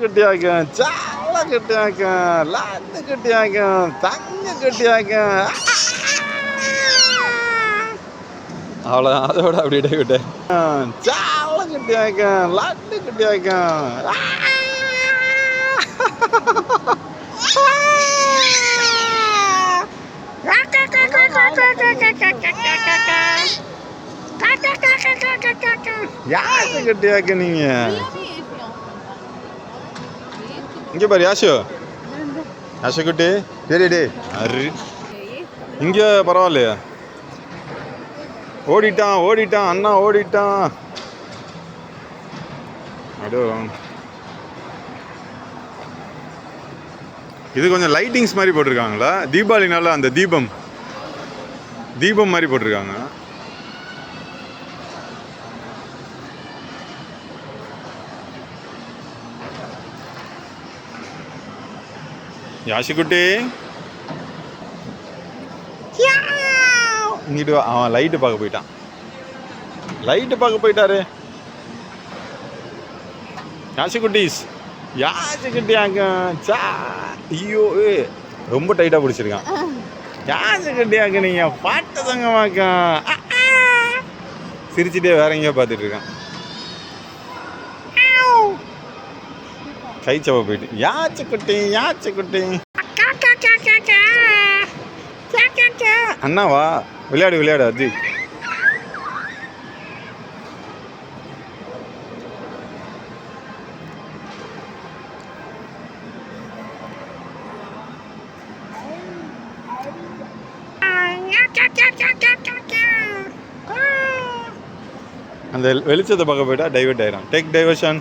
குட்டியாக்கும், சால குட்டியாக்கும், லாத்து குட்டியாக்கும், தங்க குட்டியாக்கும். அவ்வளோதான், அதோட அப்படியே விட்டு சால குட்டியாக்கும், லாட்டு குட்டியாக்கும். யாரு குட்டியாக்க நீங்க? இங்கே பாரு யாஷு, யாஷு குட்டி டே டே அரு இங்கே பரவாயில்லையா? ஓடிட்டான் ஓடிட்டான் அண்ணா ஓடிட்டான். அப்படியே இது கொஞ்சம் லைட்டிங்ஸ் மாதிரி போட்டிருக்காங்களா? தீபாவளினால அந்த தீபம் மாதிரி போட்டிருக்காங்க. யாஷிக்குட்டி இங்கிட்டு அவன் லைட்டு பார்க்க போயிட்டான். லைட்டு பார்க்க போயிட்டாரு. யாஷிக்குட்டீஸ் யாஷிக்குட்டியாங்க சா ஐயோ ரொம்ப டைட்டாக பிடிச்சிருக்கான். யாஷிக்குட்டியாங்க நீங்கள் பாட்டு தங்கமாக்கா சிரிச்சுட்டே வேற எங்கேயோ பார்த்துட்டு இருக்கான். கைச்சவ போயிட்டு யாச்சுக்குட்டி யாச்சுக்குட்டி அண்ணாவா விளையாடு விளையாடு அஜி. அந்த வெளிச்சத்தை பார்க்க போயிட்டா டைவர்ட் ஆயிரும். Take diversion.